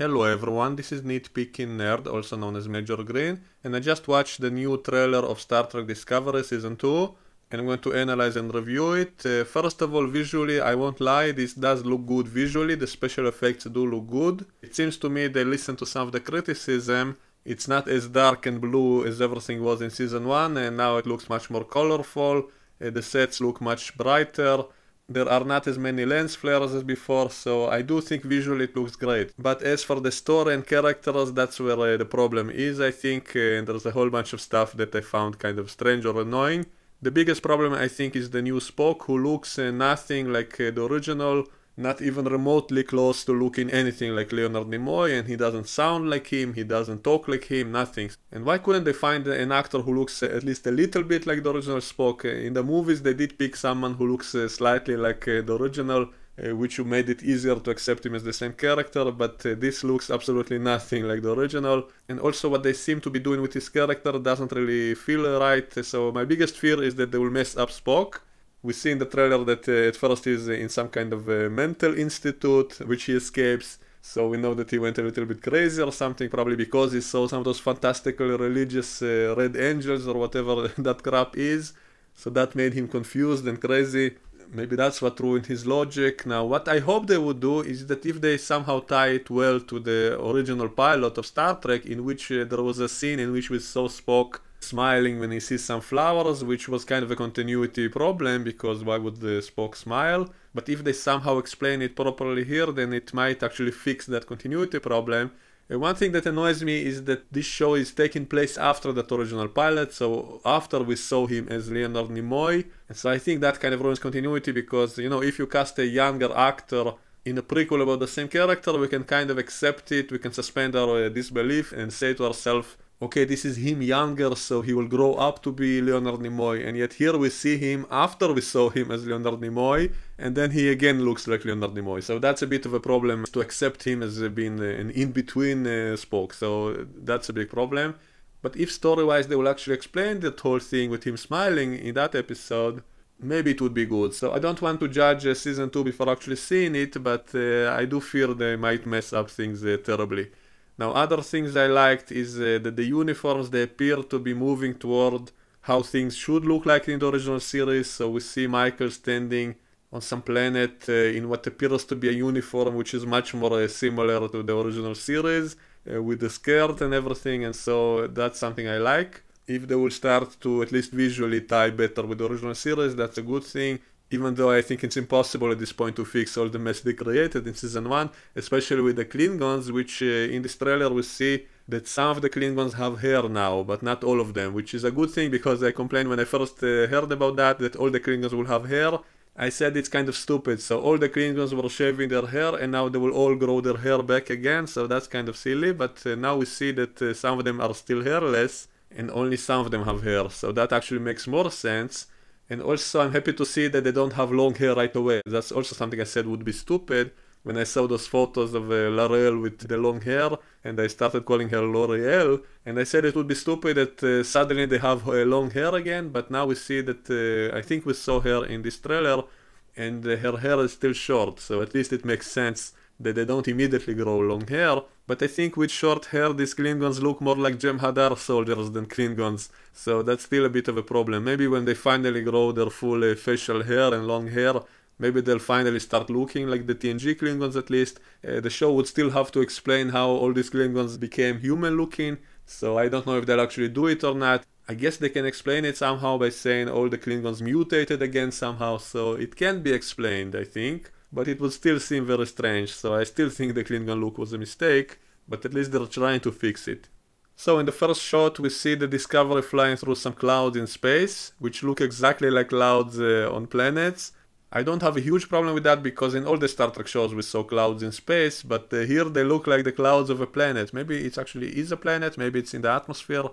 Hello everyone, this is Nitpicking Nerd, also known as Major Green, and I just watched the new trailer of Star Trek Discovery Season 2, and I'm going to analyze and review it. First of all, visually, I won't lie, this does look good visually, the special effects do look good. It seems to me they listen to some of the criticism. It's not as dark and blue as everything was in Season 1, and now it looks much more colorful, the sets look much brighter. There are not as many lens flares as before, so I do think visually it looks great. But as for the story and characters, that's where the problem is, I think, and there's a whole bunch of stuff that I found kind of strange or annoying. The biggest problem, I think, is the new Spock, who looks nothing like the original, not even remotely close to looking anything like Leonard Nimoy, and he doesn't sound like him, he doesn't talk like him, nothing. And why couldn't they find an actor who looks at least a little bit like the original Spock? In the movies they did pick someone who looks slightly like the original, which made it easier to accept him as the same character, but this looks absolutely nothing like the original. And also what they seem to be doing with his character doesn't really feel right, so my biggest fear is that they will mess up Spock. We see in the trailer that at first he's in some kind of mental institute, which he escapes. So we know that he went a little bit crazy or something, probably because he saw some of those fantastical religious red angels or whatever that crap is. So that made him confused and crazy. Maybe that's what ruined his logic. Now, what I hope they would do is that if they somehow tie it well to the original pilot of Star Trek, in which there was a scene in which we saw Spock smiling when he sees some flowers, which was kind of a continuity problem, because why would the Spock smile? But if they somehow explain it properly here, then it might actually fix that continuity problem. One thing that annoys me is that this show is taking place after that original pilot, so after we saw him as Leonard Nimoy, and so I think that kind of ruins continuity, because, you know, if you cast a younger actor in a prequel about the same character, we can kind of accept it, we can suspend our disbelief and say to ourselves, okay, this is him younger, so he will grow up to be Leonard Nimoy, and yet here we see him after we saw him as Leonard Nimoy, and then he again looks like Leonard Nimoy. So that's a bit of a problem to accept him as being an in-between Spock, so that's a big problem. But if story-wise they will actually explain that whole thing with him smiling in that episode, maybe it would be good. So I don't want to judge Season 2 before actually seeing it, but I do fear they might mess up things terribly. Now, other things I liked is that the uniforms, they appear to be moving toward how things should look like in the original series. So we see Michael standing on some planet in what appears to be a uniform which is much more similar to the original series, with the skirt and everything, and so that's something I like. If they will start to at least visually tie better with the original series, that's a good thing. Even though I think it's impossible at this point to fix all the mess they created in Season 1, especially with the Klingons, which in this trailer we see that some of the Klingons have hair now, but not all of them, which is a good thing, because I complained when I first heard about that all the Klingons will have hair. I said it's kind of stupid, so all the Klingons were shaving their hair, and now they will all grow their hair back again, so that's kind of silly, but now we see that some of them are still hairless, and only some of them have hair, so that actually makes more sense. And also I'm happy to see that they don't have long hair right away. That's also something I said would be stupid when I saw those photos of L'Oreal with the long hair, and I started calling her L'Oreal, and I said it would be stupid that suddenly they have long hair again, but now we see that I think we saw her in this trailer, and her hair is still short, so at least it makes sense that they don't immediately grow long hair. But I think with short hair these Klingons look more like Jem'Hadar soldiers than Klingons, so that's still a bit of a problem. Maybe when they finally grow their full facial hair and long hair, maybe they'll finally start looking like the TNG Klingons at least. The show would still have to explain how all these Klingons became human looking, so I don't know if they'll actually do it or not. I guess they can explain it somehow by saying all the Klingons mutated again somehow, so it can be explained, I think. But it would still seem very strange, so I still think the Klingon look was a mistake, but at least they're trying to fix it. So in the first shot we see the Discovery flying through some clouds in space, which look exactly like clouds on planets. I don't have a huge problem with that, because in all the Star Trek shows we saw clouds in space, but here they look like the clouds of a planet. Maybe it actually is a planet, maybe it's in the atmosphere.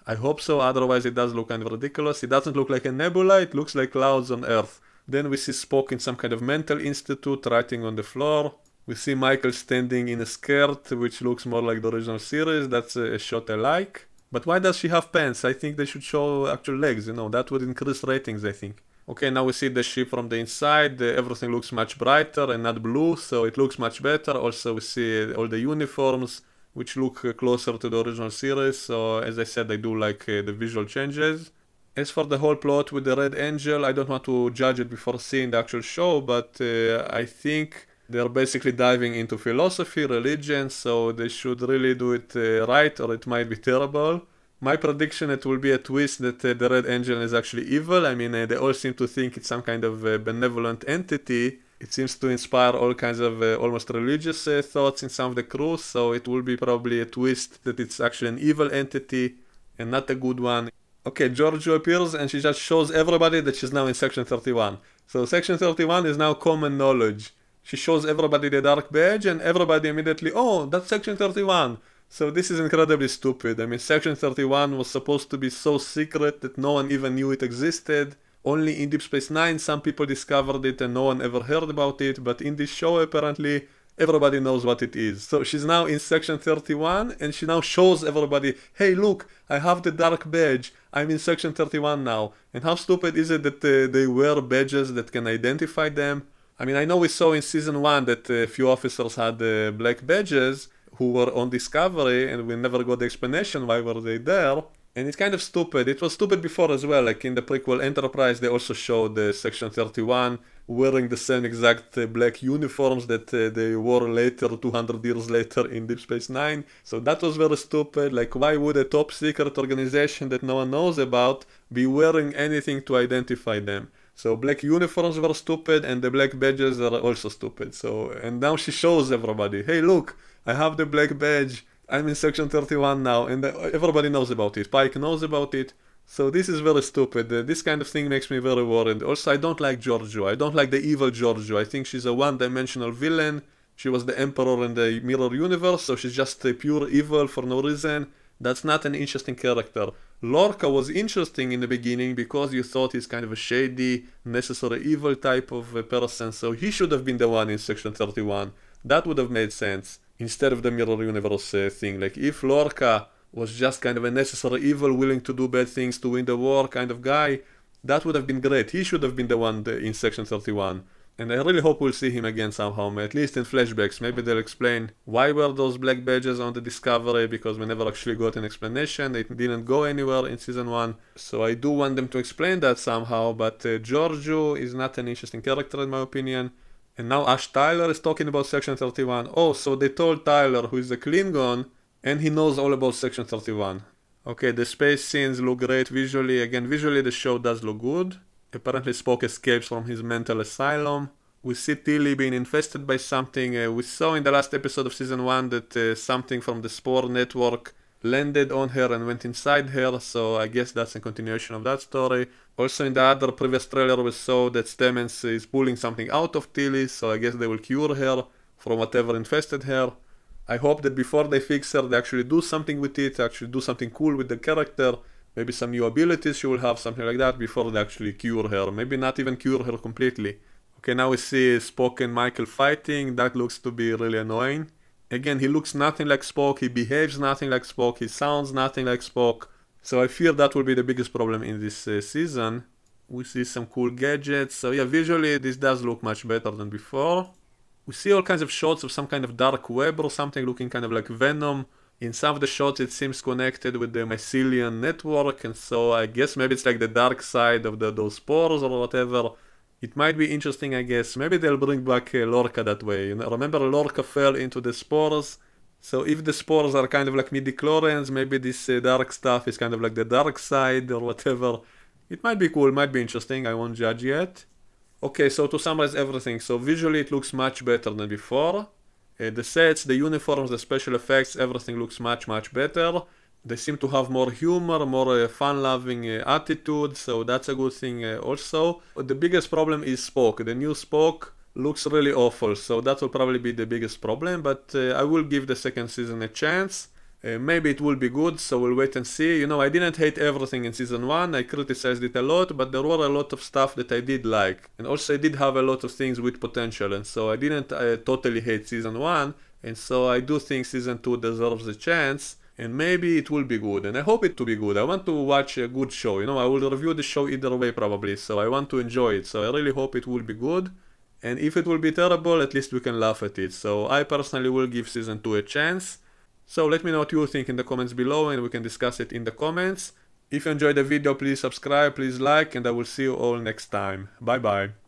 I hope so, otherwise it does look kind of ridiculous. It doesn't look like a nebula, it looks like clouds on Earth. Then we see Spock in some kind of mental institute writing on the floor. We see Michael standing in a skirt, which looks more like the original series. That's a shot I like. But why does she have pants? I think they should show actual legs, you know, that would increase ratings, I think. Okay, now we see the ship from the inside. Everything looks much brighter and not blue, so it looks much better. Also, we see all the uniforms, which look closer to the original series. So, as I said, I do like the visual changes. As for the whole plot with the Red Angel, I don't want to judge it before seeing the actual show, but I think they're basically diving into philosophy, religion, so they should really do it right, or it might be terrible. My prediction, it will be a twist that the Red Angel is actually evil. I mean, they all seem to think it's some kind of benevolent entity. It seems to inspire all kinds of almost religious thoughts in some of the crew, so it will be probably a twist that it's actually an evil entity and not a good one. Okay, Giorgio appears and she just shows everybody that she's now in Section 31. So Section 31 is now common knowledge. She shows everybody the dark badge and everybody immediately, oh, that's Section 31. So this is incredibly stupid. I mean, Section 31 was supposed to be so secret that no one even knew it existed. Only in Deep Space Nine some people discovered it and no one ever heard about it, but in this show apparently everybody knows what it is. So she's now in Section 31 and she now shows everybody, hey look, I have the dark badge, I'm in Section 31 now. And how stupid is it that they wear badges that can identify them? I mean, I know we saw in Season 1 that a few officers had black badges who were on Discovery, and we never got the explanation why were they there. And it's kind of stupid. It was stupid before as well, like in the prequel Enterprise they also showed Section 31 wearing the same exact black uniforms that they wore later, 200 years later in Deep Space Nine. So that was very stupid. Like, why would a top secret organization that no one knows about be wearing anything to identify them? So black uniforms were stupid and the black badges are also stupid. So, and now she shows everybody, hey look, I have the black badge, I'm in Section 31 now, and everybody knows about it. Pike knows about it. So this is very stupid. This kind of thing makes me very worried. Also, I don't like Giorgio. I don't like the evil Giorgio. I think she's a one-dimensional villain. She was the emperor in the mirror universe, so she's just pure evil for no reason. That's not an interesting character. Lorca was interesting in the beginning because you thought he's kind of a shady, necessary evil type of person, so he should have been the one in Section 31. That would have made sense, instead of the mirror universe thing. Like, if Lorca was just kind of a necessary evil, willing to do bad things to win the war kind of guy, that would have been great. He should have been the one in Section 31. And I really hope we'll see him again somehow, at least in flashbacks. Maybe they'll explain why were those black badges on the Discovery, because we never actually got an explanation. It didn't go anywhere in Season 1. So I do want them to explain that somehow, but Giorgio is not an interesting character in my opinion. And now Ash Tyler is talking about Section 31. Oh, so they told Tyler, who is a Klingon, and he knows all about Section 31. Okay, the space scenes look great visually. Again, visually the show does look good. Apparently Spock escapes from his mental asylum. We see Tilly being infested by something. We saw in the last episode of Season 1 that something from the Spore network landed on her and went inside her, so I guess that's a continuation of that story. Also in the other previous trailer we saw that Stamens is pulling something out of Tilly, so I guess they will cure her from whatever infested her. I hope that before they fix her, they actually do something with it, actually do something cool with the character. Maybe some new abilities she will have, something like that, before they actually cure her. Maybe not even cure her completely. Okay, now we see Spock and Michael fighting. That looks to be really annoying. Again, he looks nothing like Spock, he behaves nothing like Spock, he sounds nothing like Spock. So I fear that will be the biggest problem in this season. We see some cool gadgets. So yeah, visually this does look much better than before. We see all kinds of shots of some kind of dark web or something looking kind of like Venom. In some of the shots it seems connected with the mycelium network, and so I guess maybe it's like the dark side of those spores or whatever. It might be interesting, I guess. Maybe they'll bring back Lorca that way. You know, remember Lorca fell into the spores? So if the spores are kind of like midi-chlorians, maybe this dark stuff is kind of like the dark side or whatever. It might be cool, might be interesting, I won't judge yet. Okay, so to summarize everything, so visually it looks much better than before. The sets, the uniforms, the special effects, everything looks much better. They seem to have more humor, more fun-loving attitude, so that's a good thing also. The biggest problem is Spock. The new Spock looks really awful, so that will probably be the biggest problem, but I will give the second season a chance. Maybe it will be good, so we'll wait and see. You know, I didn't hate everything in Season 1, I criticized it a lot, but there were a lot of stuff that I did like. And also I did have a lot of things with potential, and so I didn't totally hate Season 1, and so I do think Season 2 deserves a chance. and maybe it will be good, and I hope it to be good. I want to watch a good show, you know, I will review the show either way probably, so I want to enjoy it, so I really hope it will be good. And if it will be terrible, at least we can laugh at it. So I personally will give season 2 a chance. So let me know what you think in the comments below and we can discuss it in the comments. If you enjoyed the video, please subscribe, please like, and I will see you all next time. Bye bye.